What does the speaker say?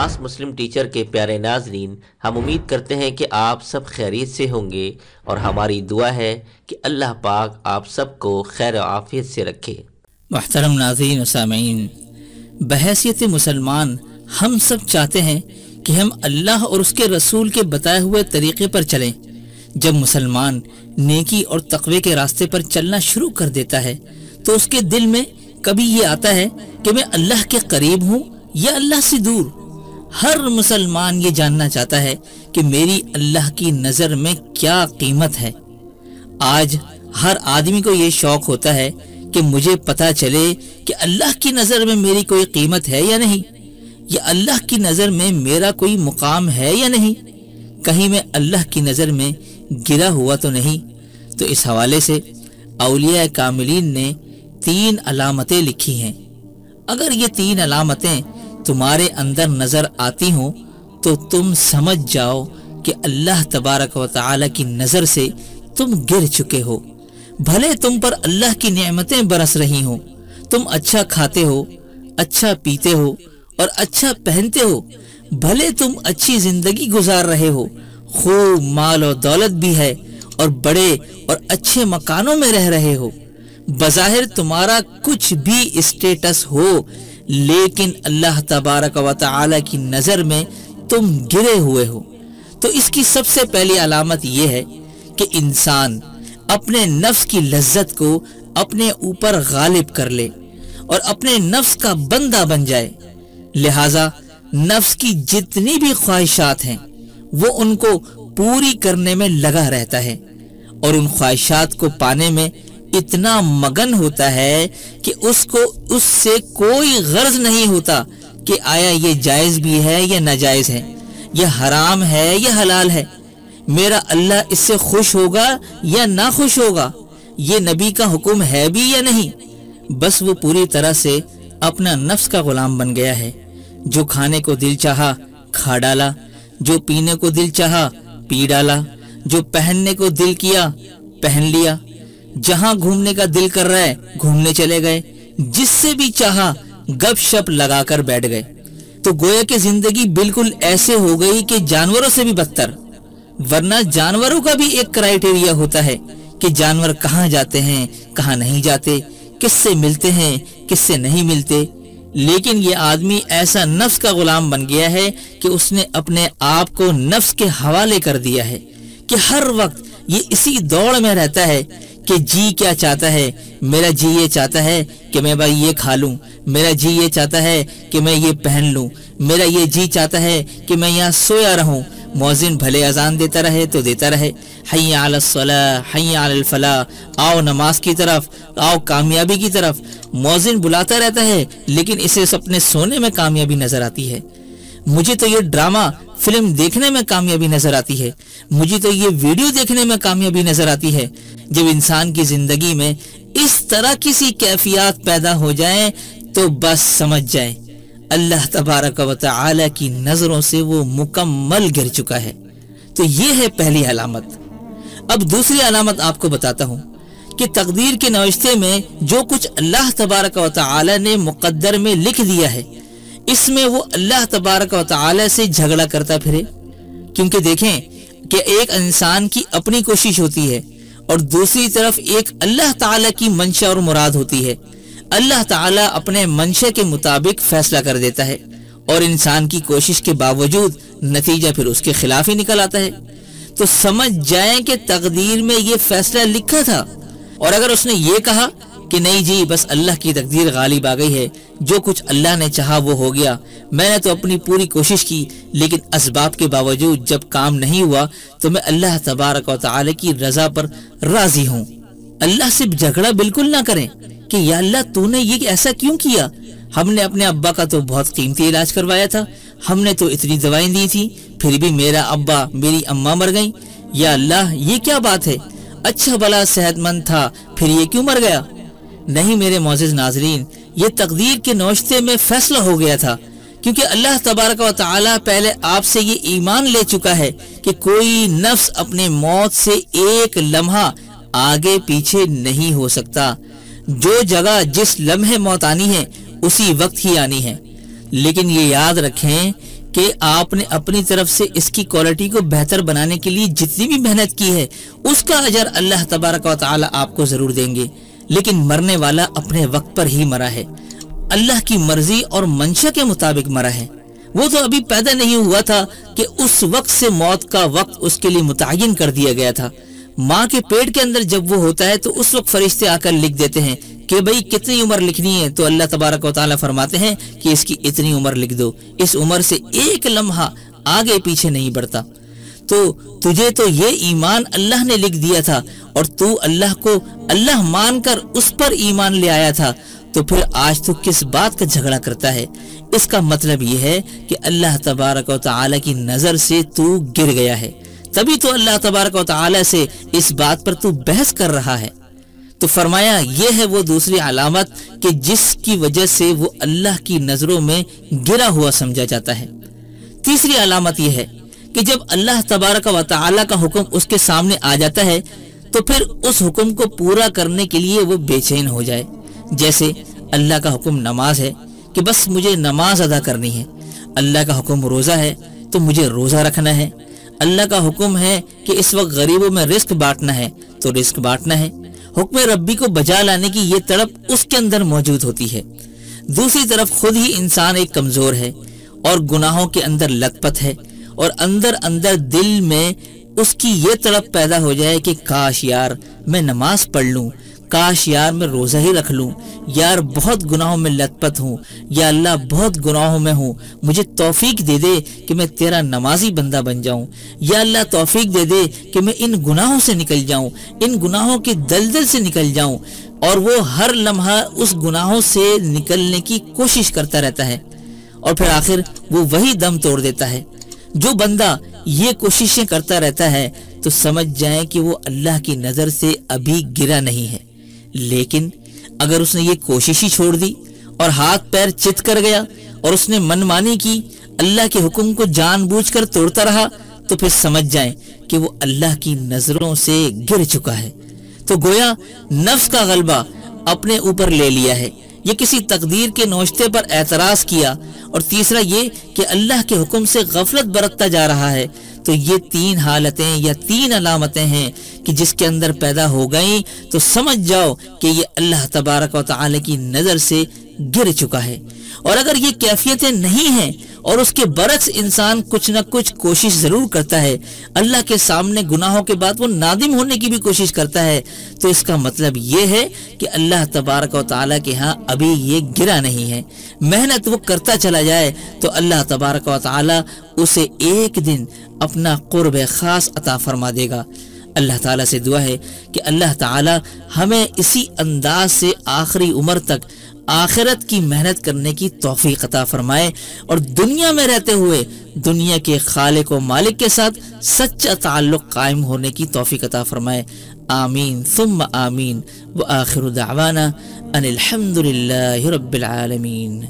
आस मुस्लिम teacher के प्यारे नाजरीन, हम उम्मीद करते हैं कि आप सब खैरियत से होंगे और हमारी दुआ है कि अल्लाह पाक आप सबको खैर आफियत से रखे। मुहतरम नाज़रीन व सामीन, बहैसियत मुसलमान हम सब चाहते हैं कि हम अल्लाह और उसके रसूल के बताए हुए तरीक़े पर चलें। जब मुसलमान नेकी और तक़वे के रास्ते पर चलना शुरू कर देता है तो उसके दिल में कभी ये आता है कि मैं अल्लाह के करीब हूँ या अल्लाह से दूर। हर मुसलमान ये जानना चाहता है कि मेरी अल्लाह की नज़र में क्या कीमत है। आज हर आदमी को ये शौक होता है कि मुझे पता चले कि अल्लाह की नज़र में मेरी कोई कीमत है या नहीं, या अल्लाह की नज़र में मेरा कोई मुकाम है या नहीं, कहीं मैं अल्लाह की नज़र में गिरा हुआ तो नहीं। तो इस हवाले से औलिया कामिलीन ने 3 अलामतें लिखी हैं। अगर ये 3 अलामतें तुम्हारे अंदर नज़र आती हों तो तुम समझ जाओ कि अल्लाह तबारक व तआला की नज़र से तुम गिर चुके हो। भले तुम पर अल्लाह की नेमतें बरस रही हों, तुम अच्छा खाते हो, अच्छा पीते हो और अच्छा पहनते हो, भले तुम अच्छी जिंदगी गुजार रहे हो, खूब माल और दौलत भी है और बड़े और अच्छे मकानों में रह रहे हो, बज़ाहिर तुम्हारा कुछ भी स्टेटस हो, लेकिन अल्लाह तबारक व तआला की नज़र में तुम गिरे हुए हो। तो इसकी सबसे पहली अलामत यह है कि इंसान अपने नफ्स की लज्जत को अपने ऊपर गालिब कर ले और अपने नफ्स का बंदा बन जाए। लिहाजा नफ्स की जितनी भी ख्वाहिशात हैं वो उनको पूरी करने में लगा रहता है और उन ख्वाहिशात को पाने में इतना मगन होता है कि उसको उससे कोई गर्ज नहीं होता कि आया ये जायज भी है या नाजायज है, यह हराम है या हलाल है, मेरा अल्लाह इससे खुश होगा या ना खुश होगा, ये नबी का हुक्म है भी या नहीं। बस वो पूरी तरह से अपना नफ्स का गुलाम बन गया है। जो खाने को दिल चाहा खा डाला, जो पीने को दिल चाहा पी डाला, जो पहनने को दिल किया पहन लिया, जहां घूमने का दिल कर रहा है घूमने चले गए, जिससे भी चाहा गपशप लगाकर बैठ गए। तो गोया कि जिंदगी बिल्कुल ऐसे हो गई कि जानवरों से भी बदतर। वरना जानवरों का भी एक क्राइटेरिया होता है कि जानवर कहाँ जाते हैं कहाँ नहीं जाते, किससे मिलते हैं किससे नहीं मिलते। लेकिन ये आदमी ऐसा नफ्स का गुलाम बन गया है कि उसने अपने आप को नफ्स के हवाले कर दिया है कि हर वक्त ये इसी दौड़ में रहता है कि जी क्या चाहता है, मेरा जी ये चाहता है कि मैं भाई ये खा लूं, मेरा जी ये चाहता है कि मैं ये पहन लूं, मेरा ये जी चाहता है कि मैं यहाँ सोया रहूं। मौज़िन भले अजान देता रहे तो देता रहे, हय्या अलस सलाह हय्या अलल फलाह, आओ नमाज की तरफ, आओ कामयाबी की तरफ। मौज़िन बुलाता रहता है लेकिन इसे अपने सोने में कामयाबी नजर आती है। मुझे तो ये ड्रामा फिल्म देखने में कामयाबी नजर आती है, मुझे तो ये वीडियो देखने में कामयाबी नजर आती है। जब इंसान की जिंदगी में इस तरह किसी कैफियत पैदा हो जाए तो बस समझ जाए अल्लाह तबारक व तआला की नजरों से वो मुकम्मल गिर चुका है। तो ये है पहली अलामत। अब दूसरी अलामत आपको बताता हूँ कि तकदीर के नविश्ते में जो कुछ अल्लाह तबारक व तआला ने मुकद्दर में लिख दिया है, इसमें वो अल्लाह तबारक व तआला से झगड़ा करता फिरे। क्योंकि देखें कि एक इंसान की अपनी कोशिश होती है और दूसरी तरफ एक अल्लाह ताला की मंशा और मुराद होती है। अल्लाह ताला अपने मंशा के मुताबिक फैसला कर देता है और इंसान की कोशिश के बावजूद नतीजा फिर उसके खिलाफ ही निकल आता है। तो समझ जाएं कि तकदीर में ये फैसला लिखा था। और अगर उसने ये कहा कि नहीं जी बस अल्लाह की तकदीर गालिब आ गई है, जो कुछ अल्लाह ने चाहा वो हो गया, मैंने तो अपनी पूरी कोशिश की लेकिन असबाब के बावजूद जब काम नहीं हुआ तो मैं अल्लाह तबारक व तआला की रजा पर राजी हूँ। अल्लाह से झगड़ा बिल्कुल ना करें कि या अल्लाह तूने ये ऐसा क्यों किया, हमने अपने अब्बा का तो बहुत कीमती इलाज करवाया था, हमने तो इतनी दवाएं दी थी, फिर भी मेरा अब्बा मेरी अम्मा मर गई। या अल्लाह ये क्या बात है, अच्छा भला सेहतमंद था फिर ये क्यों मर गया। नहीं मेरे मोअज़्ज़िज़ नाज़रीन, ये तकदीर के नौश्ते में फैसला हो गया था, क्योंकि अल्लाह तबारक व तआला पहले आपसे ये ईमान ले चुका है कि कोई नफ्स अपने मौत से एक लम्हा आगे पीछे नहीं हो सकता। जो जगह जिस लम्हे मौत आनी है उसी वक्त ही आनी है। लेकिन ये याद रखें کہ آپ نے اپنی طرف سے اس کی کوالٹی کو بہتر بنانے کے لیے جتنی بھی محنت کی ہے اس کا اجر اللہ تبارک و تعالی آپ کو ضرور دیں گے، لیکن مرنے والا اپنے وقت پر ہی مرا ہے، اللہ کی مرضی اور منشا کے مطابق مرا ہے۔ وہ تو ابھی پیدا نہیں ہوا تھا کہ اس وقت سے موت کا وقت اس کے لیے متعین کر دیا گیا تھا۔ ماں کے پیٹ کے اندر جب وہ ہوتا ہے تو اس وقت فرشتے آ کر لکھ دیتے ہیں کہ بھئی کتنی عمر لکھنی ہے، تو اللہ تبارک و تعالیٰ فرماتے ہیں کہ اس کی اتنی عمر لکھ دو، اس عمر سے ایک لمحہ آگے پیچھے نہیں بڑھتا۔ تو تجھے تو یہ ایمان اللہ نے لکھ دیا تھا اور تو اللہ کو اللہ مان کر اس پر ایمان لے آیا تھا، تو پھر آج تو کس بات کا جھگڑا کرتا ہے؟ اس کا مطلب یہ ہے کہ اللہ تبارک و تعالیٰ کی نظر سے تو گر گیا ہے، تبھی تو اللہ تبارک و تعالیٰ سے اس بات پر تو بحث کر رہا ہے۔ تو فرمایا یہ ہے وہ دوسری علامت کہ جس کی وجہ سے وہ اللہ کی نظروں میں گرا ہوا سمجھا جاتا ہے۔ تیسری علامت یہ ہے کہ جب اللہ تبارک و تعالیٰ کا حکم اس کے سامنے آ جاتا ہے تو پھر اس حکم کو پورا کرنے کے لیے وہ بے چین ہو جائے۔ جیسے اللہ کا حکم نماز ہے کہ بس مجھے نماز ادا کرنی ہے، اللہ کا حکم روزہ ہے تو مجھے روزہ رکھنا ہے، اللہ کا حکم ہے کہ اس وقت غریبوں میں رزق بانٹنا ہے تو رزق بانٹنا ہے۔ حکم ربی کو بجا لانے کی یہ تڑپ اس کے اندر موجود ہوتی ہے۔ دوسری طرف خود ہی انسان ایک کمزور ہے اور گناہوں کے اندر لت پت ہے، اور اندر اندر دل میں اس کی یہ تڑپ پیدا ہو جائے کہ کاش یار میں نماز پڑھ لوں، کاش یار میں روزہ ہی رکھ لوں، یار بہت گناہوں میں لت پت ہوں، یا اللہ بہت گناہوں میں ہوں، مجھے توفیق دے دے کہ میں تیرا نمازی بندہ بن جاؤں، یا اللہ توفیق دے دے کہ میں ان گناہوں سے نکل جاؤں، ان گناہوں کے دلدل سے نکل جاؤں۔ اور وہ ہر لمحہ اس گناہوں سے نکلنے کی کوشش کرتا رہتا ہے، اور پھر آخر وہ وہی دم توڑ دیتا ہے۔ جو بندہ یہ کوششیں کرتا رہتا ہے تو سمجھ جائیں کہ وہ اللہ کی نظر سے ابھی گرا نہیں ہے، لیکن اگر اس نے یہ کوشش ہی چھوڑ دی اور ہاتھ پیر چت کر گیا اور اس نے من مانی کی، اللہ کے حکم کو جان بوجھ کر توڑتا رہا، تو پھر سمجھ جائیں کہ وہ اللہ کی نظروں سے گر چکا ہے۔ تو گویا نفس کا غلبہ اپنے اوپر لے لیا ہے، یہ کسی تقدیر کے نوشتے پر اعتراض کیا، اور تیسرا یہ کہ اللہ کے حکم سے غفلت برتتا جا رہا ہے۔ تو یہ تین حالتیں یا تین علامتیں ہیں کہ جس کے اندر پیدا ہو گئیں تو سمجھ جاؤ کہ یہ اللہ تبارک و تعالی کی نظر سے گر چکا ہے۔ اور اگر یہ کیفیتیں نہیں ہیں اور اس کے برعکس انسان کچھ نہ کچھ کوشش ضرور کرتا ہے، اللہ کے سامنے گناہوں کے بعد وہ نادم ہونے کی بھی کوشش کرتا ہے، تو اس کا مطلب یہ ہے کہ اللہ تبارک و تعالیٰ کے ہاں ابھی یہ گرا نہیں ہے۔ محنت وہ کرتا چلا جائے تو اللہ تبارک و تعالیٰ اسے ایک دن اپنا قرب خاص عطا فرما دے گا۔ اللہ تعالیٰ سے دعا ہے کہ اللہ تعالیٰ ہمیں اسی انداز سے آخری عمر تک آخرت کی محنت کرنے کی توفیق عطا فرمائے، اور دنیا میں رہتے ہوئے دنیا کے خالق و مالک کے ساتھ سچا تعلق قائم ہونے کی توفیق عطا فرمائے۔ آمین ثم آمین، وآخر دعوانا ان الحمد للہ رب العالمین۔